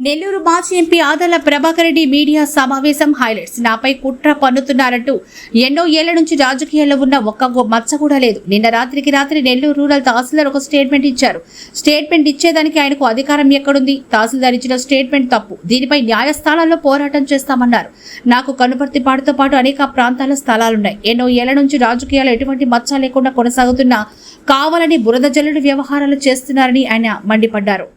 నెల్లూరు మాజీ MP Adala Prabhakar Reddy media సమావేశం highlights. నాపై కుట్ర పన్నుతున్నారంటూ ఎన్నో ఏళ్ల నుంచి రాజకీయాల్లో ఉన్న ఒక్క మచ్చ కూడా లేదు. నిన్న రాత్రికి రాత్రి నెల్లూరు రూరల్ తహసీల్దార్ ఒక స్టేట్మెంట్ ఇచ్చారు. స్టేట్మెంట్ ఇచ్చేదానికి ఆయనకు అధికారం ఎక్కడుంది? తహసీల్దార్ ఇచ్చిన స్టేట్మెంట్ తప్పు. దీనిపై న్యాయస్థానాల్లో పోరాటం చేస్తామన్నారు. నాకు కనుపర్తిపాడుతో పాటు అనేక ప్రాంతాల స్థలాలున్నాయి. ఎన్నో ఏళ్ల నుంచి రాజకీయాలు ఎటువంటి మచ్చ లేకుండా కొనసాగుతున్నా కావాలని బురద జల్లుడు వ్యవహారాలు చేస్తున్నారని ఆయన మండిపడ్డారు.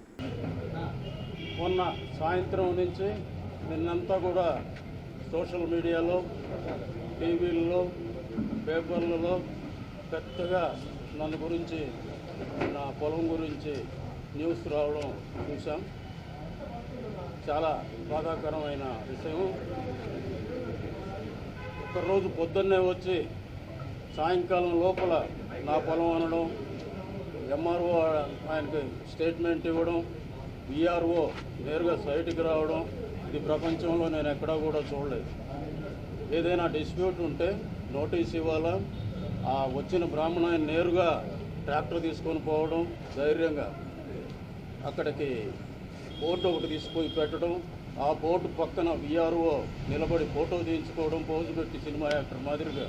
మొన్న సాయంత్రం నుంచి నిన్నంతా కూడా సోషల్ మీడియాలో, టీవీల్లో, పేపర్లలో పెద్దగా నన్ను గురించి, నా పొలం గురించి న్యూస్ రావడం చూసాం. చాలా బాధాకరమైన విషయం. ఒకరోజు పొద్దున్నే వచ్చి సాయంకాలం లోపల నా పొలం అనడం, ఎంఆర్ఓ ఆయనకి స్టేట్మెంట్ ఇవ్వడం, విఆర్ఓ నేరుగా సైట్కి రావడం, ఇది ప్రపంచంలో నేను ఎక్కడా కూడా చూడలేదు. ఏదైనా డిస్ప్యూట్ ఉంటే నోటీస్ ఇవ్వాలా, ఆ వచ్చిన బ్రాహ్మణ నేరుగా ట్రాక్టర్ తీసుకొని పోవడం, ధైర్యంగా అక్కడికి బోర్డు ఒకటి తీసుకుపోయి పెట్టడం, ఆ బోర్డు పక్కన విఆర్ఓ నిలబడి ఫోటో తీయించుకోవడం, పోజు పెట్టి సినిమా యాక్టర్ మాదిరిగా.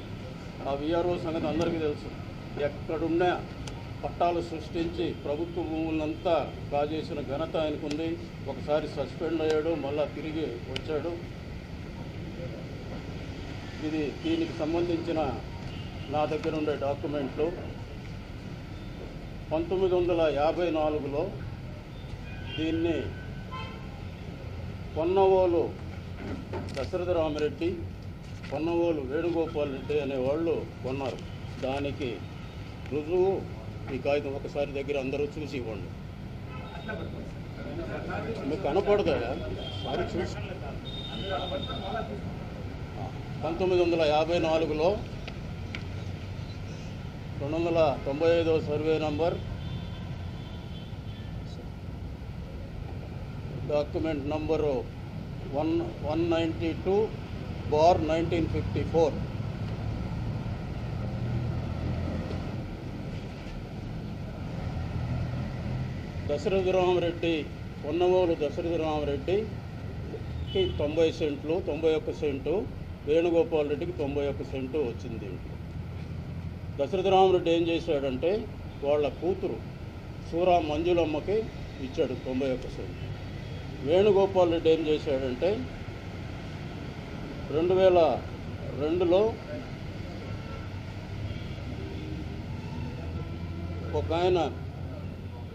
ఆ విఆర్ఓ సంగతి అందరికీ తెలుసు. ఎక్కడున్నా పట్టాలు సృష్టించి ప్రభుత్వ భూములంతా కాజేసిన ఘనత ఆయనకుంది. ఒకసారి సస్పెండ్ అయ్యాడు, మళ్ళా తిరిగి వచ్చాడు. దీనికి సంబంధించిన నా దగ్గర ఉండే డాక్యుమెంట్లు 1954లో దీన్ని పొన్నవోలు దశరథరామరెడ్డి, పొన్నవోలు వేణుగోపాల్ రెడ్డి అనేవాళ్ళు కొన్నారు. దానికి రుజువు ఈ కాగితం ఒకసారి దగ్గర అందరూ చూసి ఇవ్వండి. మీకు కనపడదా? సారి చూసి 1954లో 295వ survey number, document number 192/1954. Dasaratharamareddy, Ponnavolu దశరథరామరెడ్డికి 90 సెంట్లు, 91 సెంటు, వేణుగోపాల్ రెడ్డికి 91 సెంటు వచ్చింది. దీంట్లో దశరథరామరెడ్డి ఏం చేశాడంటే వాళ్ళ కూతురు సూరా మంజులమ్మకి ఇచ్చాడు 91 సెంటు. వేణుగోపాల్ రెడ్డి ఏం చేశాడంటే 2002లో ఒక ఆయన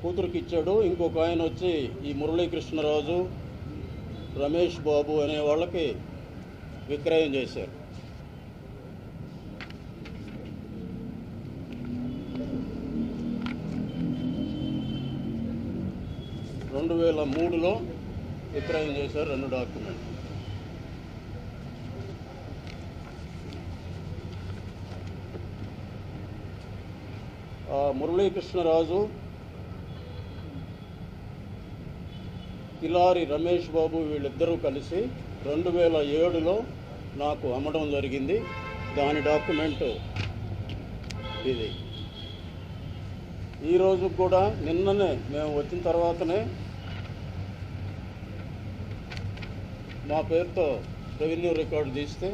కూతురికి ఇచ్చాడు, ఇంకొక ఆయన వచ్చి ఈ మురళీకృష్ణరాజు, రమేష్ బాబు అనే వాళ్ళకి విక్రయం చేశారు. (2003లో విక్రయం చేశారు 2 డాక్యుమెంట్. మురళీకృష్ణరాజు, కిలారి రమేష్ బాబు వీళ్ళిద్దరూ కలిసి 2007లో నాకు అమ్మడం జరిగింది. దాని డాక్యుమెంటు ఇది. ఈరోజు కూడా నిన్ననే మేము వచ్చిన తర్వాతనే మా పేరుతో రెవెన్యూ రికార్డు తీస్తే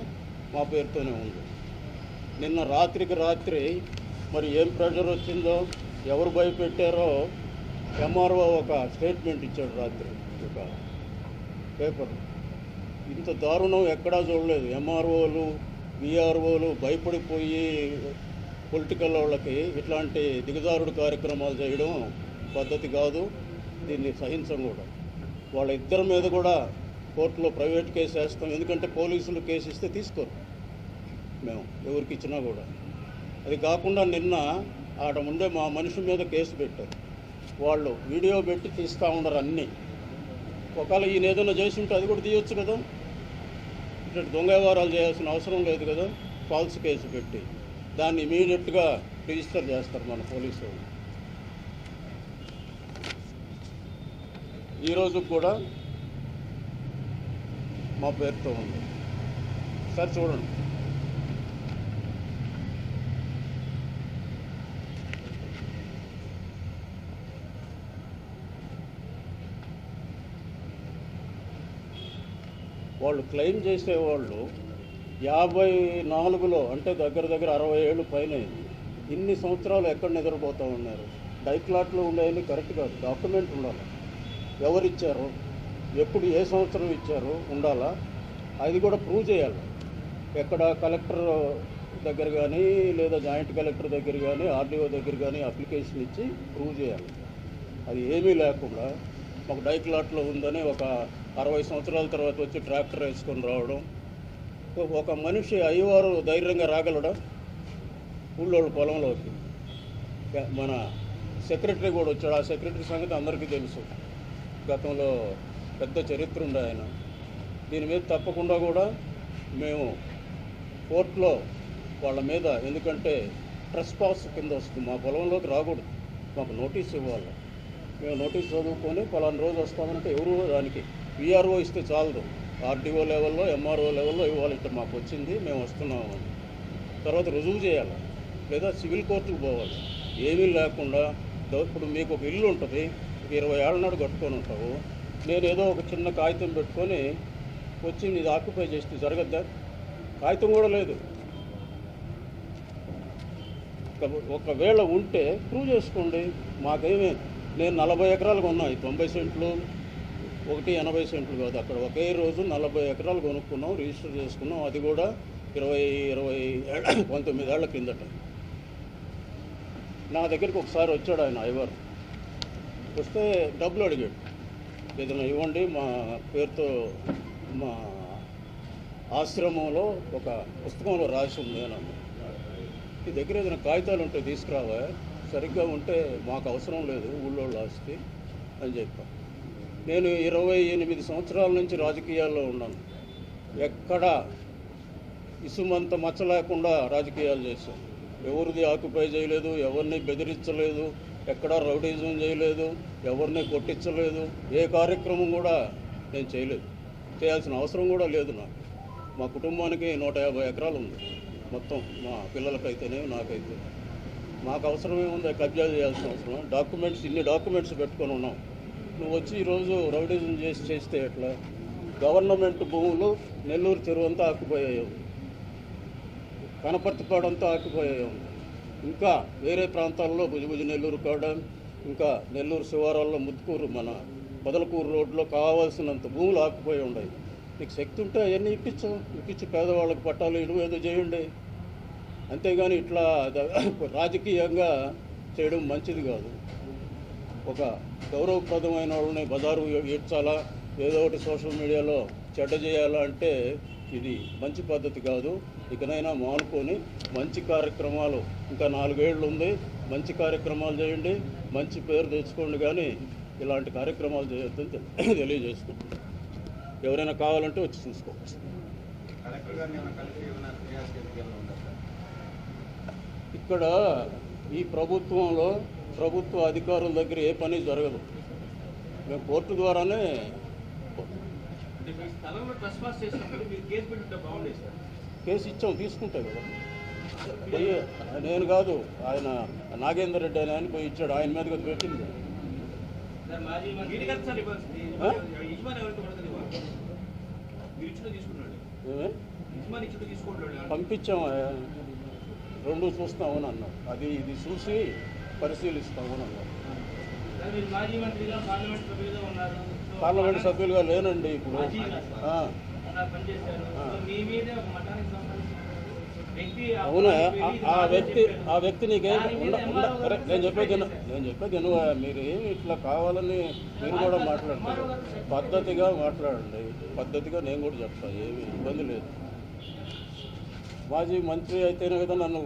మా పేరుతోనే ఉంది. నిన్న రాత్రికి రాత్రి మరి ఏం ప్రెషర్ వచ్చిందో, ఎవరు భయపెట్టారో ఎంఆర్ఓ ఒక స్టేట్మెంట్ ఇచ్చాడు రాత్రి ఒక పేపర్. ఇంత దారుణం ఎక్కడా చూడలేదు. ఎంఆర్ఓలు, విఆర్ఓలు భయపడిపోయి పొలిటికల్ వాళ్ళకి ఇట్లాంటి దిగజారుడు కార్యక్రమాలు చేయడం పద్ధతి కాదు. దీన్ని సహించం కూడా. వాళ్ళ ఇద్దరి మీద కూడా కోర్టులో ప్రైవేట్ కేసు వేస్తాం. ఎందుకంటే పోలీసులు కేసు ఇస్తే తీసుకోరు మేము ఎవరికి ఇచ్చినా కూడా. అది కాకుండా నిన్న ఆడ ముందే మా మనిషి మీద కేసు పెట్టారు. వాళ్ళు వీడియో పెట్టి తీస్తూ ఉండరు అన్నీ. ఒకవేళ ఈయన ఏదైనా చేసి ఉంటే అది కూడా తీయొచ్చు కదా. ఇట్లా దొంగ వ్యవహారాలు చేయాల్సిన అవసరం లేదు కదా. ఫాల్స్ కేసు పెట్టి దాన్ని ఇమీడియట్గా రిజిస్టర్ చేస్తారు మన పోలీసు వాళ్ళు. ఈరోజు కూడా మా పేరుతో ఉంది. సార్ చూడండి. వాళ్ళు క్లెయిమ్ చేసేవాళ్ళు 54లో అంటే దగ్గర దగ్గర 60 ఏళ్ళు పైన అయింది. ఇన్ని సంవత్సరాలు ఎక్కడ నిద్రపోతూ ఉన్నారు? డైక్లాట్లో ఉండేవి కరెక్ట్ కాదు, డాక్యుమెంట్ ఉండాలి. ఎవరిచ్చారు, ఎప్పుడు, ఏ సంవత్సరం ఇచ్చారు ఉండాలా, అది కూడా ప్రూవ్ చేయాలి. ఎక్కడ కలెక్టర్ దగ్గర కానీ లేదా జాయింట్ కలెక్టర్ దగ్గర కానీ ఆర్డీఓ దగ్గర కానీ అప్లికేషన్ ఇచ్చి ప్రూవ్ చేయాలి. అది ఏమీ లేకుండా మాకు డైక్లాట్లో ఉందని ఒక 60 సంవత్సరాల తర్వాత వచ్చి ట్రాక్టర్ వేసుకొని రావడం. ఒక మనిషి అయ్యవారు ధైర్యంగా రాగలడా ఊళ్ళోళ్ళ పొలంలోకి? మన సెక్రటరీ కూడా వచ్చాడు. ఆ సెక్రటరీ సంగతి అందరికీ తెలుసు, గతంలో పెద్ద చరిత్ర ఉండే ఆయన. దీని మీద తప్పకుండా కూడా మేము కోర్టులో వాళ్ళ మీద, ఎందుకంటే ట్రెస్పాస్ కింద వస్తుంది, మా పొలంలోకి రాకూడదు, మాకు నోటీస్ ఇవ్వాలి. మేము నోటీస్ చదువుకొని పలానా రోజు వస్తామంటే ఎవరు దానికి విఆర్ఓ ఇస్తే చాలదు, ఆర్డీఓ లెవెల్లో ఎంఆర్ఓ లెవెల్లో ఇవ్వాలంటే మాకు వచ్చింది మేము వస్తున్నాము అని తర్వాత రుజువు చేయాలి, లేదా సివిల్ కోర్టుకు పోవాలి. ఏమీ లేకుండా ఇప్పుడు మీకు ఒక ఇల్లు ఉంటుంది, 20 ఏళ్ళ నాడు కట్టుకొని ఉంటావు, నేను ఏదో ఒక చిన్న కాగితం పెట్టుకొని వచ్చి ఇది ఆక్యుపై చేస్తే జరగద్దా? కాగితం కూడా లేదు. ఒకవేళ ఉంటే ప్రూవ్ చేసుకోండి. మాకేమీ, నేను 40 ఎకరాలు కొన్నాను, 90 సెంట్లు ఒకటి 80 సెంట్లు కాదు, అక్కడ ఒకే రోజు 40 ఎకరాలు కొనుక్కున్నాం, రిజిస్టర్ చేసుకున్నాం. అది కూడా 19 ఏళ్ల కిందట. నా దగ్గరికి ఒకసారి వచ్చాడు ఆయన అయ్యవారు, వస్తే డబ్బులు అడిగాడు, ఏదైనా ఇవ్వండి మా పేరుతో, మా ఆశ్రమంలో ఒక పుస్తకంలో రాసి ఉంది అని అన్నాడు. ఈ దగ్గర ఏదైనా కాగితాలు ఉంటే తీసుకురావా, సరిగ్గా ఉంటే మాకు అవసరం లేదు ఊళ్ళోళ్ళు ఆస్తి అని చెప్పాను. నేను 28 సంవత్సరాల నుంచి రాజకీయాల్లో ఉన్నాను, ఎక్కడ ఇసుమంత మచ్చ లేకుండా రాజకీయాలు చేశాను. ఎవరిది ఆక్యుపై చేయలేదు, ఎవరిని బెదిరించలేదు, ఎక్కడా రౌడీజం చేయలేదు, ఎవరిని కొట్టించలేదు, ఏ కార్యక్రమం కూడా నేను చేయలేదు, చేయాల్సిన అవసరం కూడా లేదు నాకు. మా కుటుంబానికి 150 ఎకరాలు ఉంది మొత్తం, మా పిల్లలకైతేనే నాకైతే. మాకు అవసరమే ఉంది కబ్జా చేయాల్సిన అవసరం? డాక్యుమెంట్స్, ఇన్ని డాక్యుమెంట్స్ పెట్టుకొని ఉన్నాం. నువ్వు వచ్చి ఈరోజు రౌడీజం చేస్తే ఎట్లా? గవర్నమెంట్ భూములు నెల్లూరు చెరువు అంతా ఆక్యుపోయాయి, కనపర్తిపాడంతా ఆక్యుపోయాయి, ఇంకా వేరే ప్రాంతాల్లో భుజభుజ నెల్లూరు కాడ, ఇంకా నెల్లూరు శివారాల్లో ముత్తుకూరు, మన పొదలకూరు రోడ్లో కావాల్సినంత భూములు ఆక్యుపోయి ఉన్నాయి. నీకు శక్తి ఉంటే అవన్నీ ఇప్పించి పేదవాళ్ళకి పట్టాలు ఏదో చేయండి. అంతేగాని ఇట్లా రాజకీయంగా చేయడం మంచిది కాదు. ఒక గౌరవప్రదమైన వాళ్ళని బజారు ఈడ్చాలా, ఏదో ఒకటి సోషల్ మీడియాలో చెడ్డ చేయాలా అంటే ఇది మంచి పద్ధతి కాదు. ఇకనైనా మానుకొని మంచి కార్యక్రమాలు, ఇంకా 4 ఏళ్ళు ఉంది, మంచి కార్యక్రమాలు చేయండి, మంచి పేరు తెచ్చుకోండి, కానీ ఇలాంటి కార్యక్రమాలు చేయొద్దని తెలియజేసుకుంటాం. ఎవరైనా కావాలంటే వచ్చి చూసుకోవచ్చు. ఇక్కడ ఈ ప్రభుత్వంలో ప్రభుత్వ అధికారుల దగ్గర ఏ పని జరగదు. మేము కోర్టు ద్వారానే కేసు ఇచ్చాం, తీసుకుంటాం కదా. నేను కాదు, ఆయన నాగేందర్ రెడ్డి అని పోయి ఇచ్చాడు, ఆయన మీదగా పెట్టింది. పంపించాము, 2 చూస్తామని అన్నాడు, అది ఇది చూసి పరిశీలిస్తామని అన్నారు. పార్లమెంట్ సభ్యులుగా లేనండి ఇప్పుడు. అవునా? ఆ వ్యక్తి నీకే నేను చెప్పేది మీరు ఏమి ఇట్లా కావాలని మీరు కూడా మాట్లాడతారు. పద్ధతిగా మాట్లాడండి, పద్ధతిగా నేను కూడా చెప్తాను, ఏమి ఇబ్బంది లేదు. మాజీ మంత్రి అయితేనే కదా నన్ను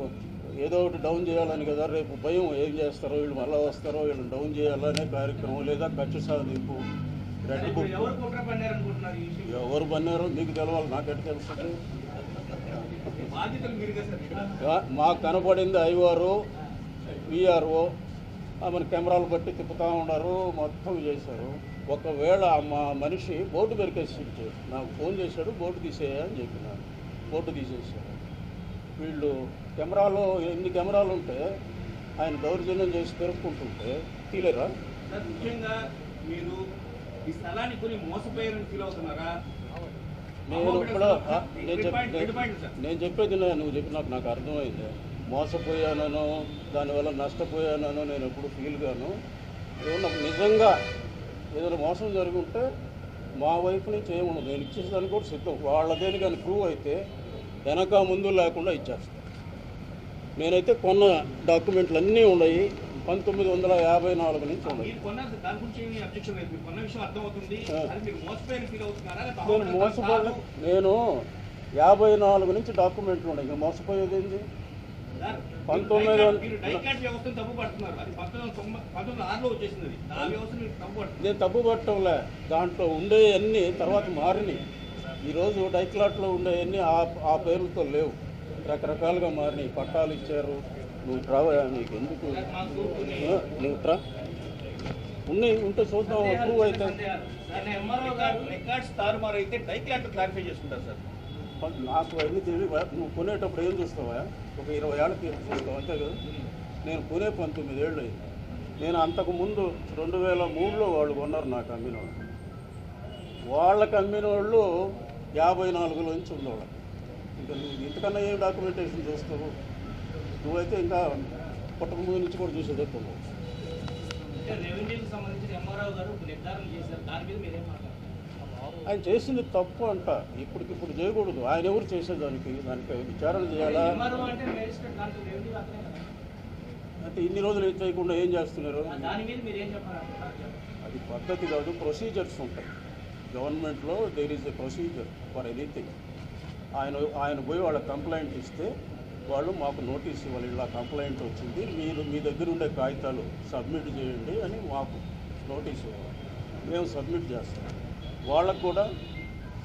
ఏదో ఒకటి డౌన్ చేయాలని కదా, రేపు భయం ఏం చేస్తారో, వీళ్ళు మళ్ళీ వస్తారో, వీళ్ళని డౌన్ చేయాలనే కార్యక్రమం, లేదా ఖర్చు సాధింపు. ఎవరు పన్నారో మీకు తెలవాలి, నాకెట్ట తెలుస్తుంది? మాకు కనపడింది అయ్యవారు, విఆర్ఓ, మన కెమెరాలు బట్టి తిప్పుతూ ఉన్నారు, మొత్తం చేశారు. ఒకవేళ మా మనిషి బోర్డు పెరికేసి ఇచ్చాడు, నాకు ఫోన్ చేశాడు, బోర్డు తీసేయని చెప్పినాను, బోర్డు తీసేసాడు. వీళ్ళు కెమెరాలో ఎన్ని కెమెరాలు ఉంటే ఆయన దౌర్జన్యం చేసి పెరుక్కుంటుంటే తీలేరా? ముఖ్యంగా మీరు ఈ స్థలాన్ని కొని మోసపోయారని ఫీల్ అవుతున్నారా? నేను ఇప్పుడు నేను చెప్పేది నువ్వు చెప్పి నాకు అర్థమైంది. మోసపోయానో దానివల్ల నష్టపోయానో నేను ఎప్పుడు ఫీల్ గాను. ఏమన్నా నిజంగా ఏదైనా మోసం జరుగుంటే మా వైపు నుంచి ఏముండదు, నేను ఇచ్చేసేదానికి కూడా సిద్ధం. వాళ్ళదేని కానీ ప్రూవ్ అయితే వెనక ముందు లేకుండా ఇచ్చేస్తాను. నేనైతే కొన్న డాక్యుమెంట్లు అన్నీ ఉన్నాయి, 1954 నుంచి ఉన్నాయి. నేను మోసపోయిన 54 నుంచి డాక్యుమెంట్లు ఉన్నాయి. ఇంకా మోసపోయేది ఏంటి? 1900 నేను తప్పు పట్టంలే. దాంట్లో ఉండేవన్నీ తర్వాత మారినాయి. ఈరోజు డైక్లాట్లో ఉండేవన్నీ ఆ పేర్లతో లేవు, రకరకాలుగా మారినాయి. పట్టాలు ఇచ్చారు. నువ్వు నీకు ఎందుకు నువ్వు ఉన్నాయి ఉంటే చూద్దాం. ప్రూవ్ అయితే నాకు అన్నీ తెలివి. నువ్వు కొనేటప్పుడు ఏం చూస్తావా? ఒక 20 ఏళ్ళకి చూస్తావు అంతే కదా. నేను కొనే 19 ఏళ్ళు అయింది. నేను అంతకుముందు 2003లో వాళ్ళు కొన్నారు నాకు అమ్మిన వాళ్ళు. వాళ్ళకి అమ్మిన వాళ్ళు 54 నుంచి ఉండేవాళ్ళు. ఇంకా నువ్వు ఇంతకన్నా ఏం డాక్యుమెంటేషన్ చూస్తావు? నువ్వైతే ఇంకా పుట్టక ముందు నుంచి కూడా చూసేటట్టున్నావు. ఆయన చేసింది తప్పు అంట. ఇప్పటికిప్పుడు చేయకూడదు. ఆయన ఎవరు చేసేదానికి? దానికి విచారణ చేయాలా? అంటే ఇన్ని రోజులు ఏం చేయకుండా ఏం చేస్తున్నారు? అది పద్ధతి కాదు. ప్రొసీజర్స్ ఉంటాయి గవర్నమెంట్లో. There is a procedure for anything. ఆయన పోయి వాళ్ళకి కంప్లైంట్ ఇస్తే వాళ్ళు మాకు నోటీస్ ఇవ్వాలి, ఇలా కంప్లైంట్ వచ్చింది, మీరు మీ దగ్గర ఉండే కాగితాలు సబ్మిట్ చేయండి అని మాకు నోటీస్ ఇవ్వాలి. మేము సబ్మిట్ చేస్తాం. వాళ్ళకు కూడా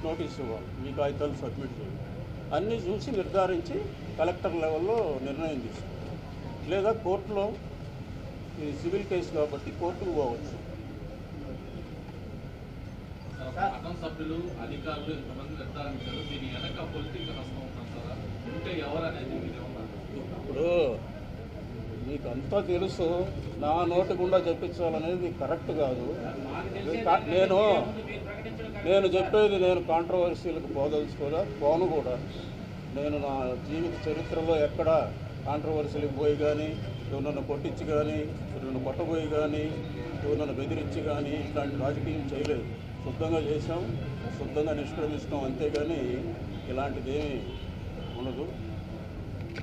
నోటీస్ ఇవ్వాలి, మీ కాగితాలు సబ్మిట్ చేయండి. అన్నీ చూసి నిర్ధారించి కలెక్టర్ లెవెల్లో నిర్ణయం తీసుకోవాలి. లేదా కోర్టులో, ఇది సివిల్ కేసు కాబట్టి కోర్టుకు పోవచ్చు. సభ్యులు అధికారులు ఎంతమంది నిర్ధారించారు? దీని వెనక పొలిటికల్ హస్తం ఉందంటారా? ఉంటే ఎవరు అనేది ఇప్పుడు మీకంతా తెలుసు. నా నోటి గుండా చెప్పించాలనేది కరెక్ట్ కాదు. నేను చెప్పేది నేను కాంట్రవర్సీలకు పోను కూడా. నేను నా జీవిత చరిత్రలో ఎక్కడ కాంట్రవర్సీలకు పోయి కానీ, ఎవరినన్ను కొట్టించి కానీ, ఎవరినన్ను కొట్టబోయి కానీ, ఎవరినన్ను బెదిరించి కానీ ఇట్లాంటి రాజకీయం చేయలేదు. శుద్ధంగా చేసాం, శుద్ధంగా నిష్క్రమిస్తాం, అంతేగాని ఇలాంటిది ఏమీ ఉండదు.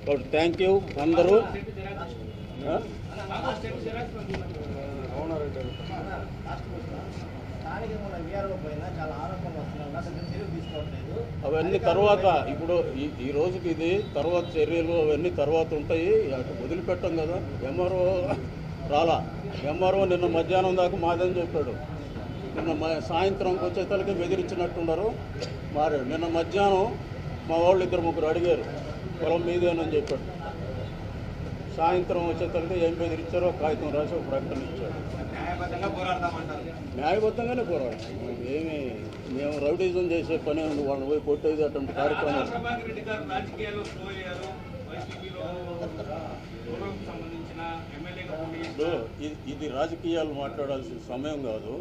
కాబట్టి థ్యాంక్ యూ అందరూ. అవన్నీ తర్వాత, ఇప్పుడు ఈ రోజుకి ఇది తర్వాత చర్యలు అవన్నీ తర్వాత ఉంటాయి. అటు వదిలిపెట్టాం కదా. ఎంఆర్ఓ రాలా. ఎంఆర్ఓ నిన్న మధ్యాహ్నం దాకా మాదని చెప్పాడు. నిన్న సాయంత్రంకి వచ్చేసరికి బెదిరించినట్టున్నారు, మారాడు. నిన్న మధ్యాహ్నం మా వాళ్ళు 2-3 అడిగారు, పొలం మీదేనని చెప్పాడు. సాయంత్రం వచ్చేసరికి ఏం బెదిరించారో కాగితం రాసి ఒక ప్రకటన ఇచ్చారు. న్యాయబద్ధంగానే పోరాడతాం. మేము రౌడీజం చేసే పని ఉంది, వాళ్ళని పోయి కొట్టేది అటువంటి కార్యక్రమాలు. ఇది రాజకీయాలు మాట్లాడాల్సిన సమయం కాదు.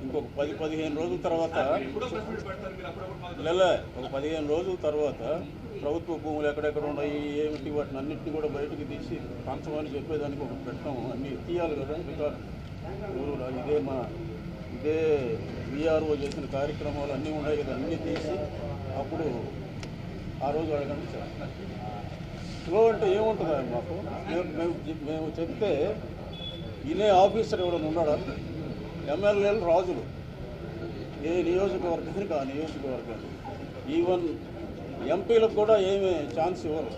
ఇంకొక 10-15 రోజుల తర్వాత, ఒక 15 రోజుల తర్వాత ప్రభుత్వ భూములు ఎక్కడెక్కడ ఉన్నాయి, ఏమిటి, వాటిని అన్నింటినీ కూడా బయటకు తీసి పంచమని చెప్పేదానికి ఒక పెట్టాము. అన్నీ తీయాలి కదా రికార్డు. ఇదే విఆర్ఓ చేసిన కార్యక్రమాలు అన్నీ ఉన్నాయి కదా, అన్నీ తీసి అప్పుడు ఆ రోజు అడగండి సార్. స్లో అంటే ఏముంటుంది మాకు? మేము చెప్తే ఇనే ఆఫీసర్ ఎవరైనా ఉన్నాడా? ఎమ్మెల్యేలు రాజులు. ఏ నియోజకవర్గానికి ఆ నియోజకవర్గానికి. ఈవెన్ ఎంపీలకు కూడా ఏమీ ఛాన్స్ ఇవ్వరు.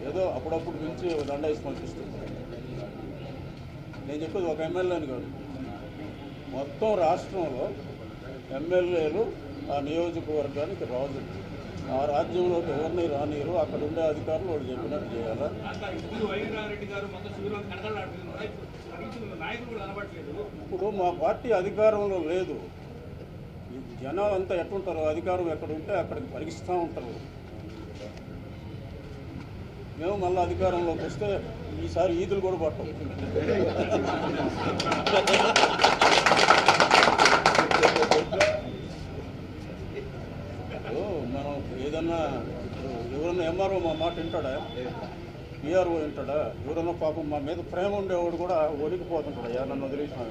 ఏదో అప్పుడప్పుడు పిలిచి దండేసి పంపిస్తుంది. నేను చెప్పేది ఒక ఎమ్మెల్యేని కాదు, మొత్తం రాష్ట్రంలో ఎమ్మెల్యేలు ఆ నియోజకవర్గానికి రాజులు. ఆ రాజ్యంలోకి ఎవరిని రానియరు. అక్కడ ఉండే అధికారులు వాళ్ళు చెప్పినట్టు చేయాలా. ఇప్పుడు మా పార్టీ అధికారంలో లేదు. జనాలు అంతా ఎట్లుంటారు, అధికారం ఎక్కడ ఉంటే అక్కడికి పరిగిస్తూ ఉంటారు. మేము మళ్ళీ అధికారంలోకి వస్తే ఈసారి ఈదులు కూడా పట్టం. ఇప్పుడు మనం ఏదన్నా ఇప్పుడు ఎవరన్నా ఎంఆర్ఓ మా మాట వింటాడా, పిఆర్ఓ వింటాడా? ఎవరన్నా పాపం మా మీద ప్రేమ ఉండేవాడు కూడా ఒలికిపోతుంటాడు, నన్ను వదిలేసిన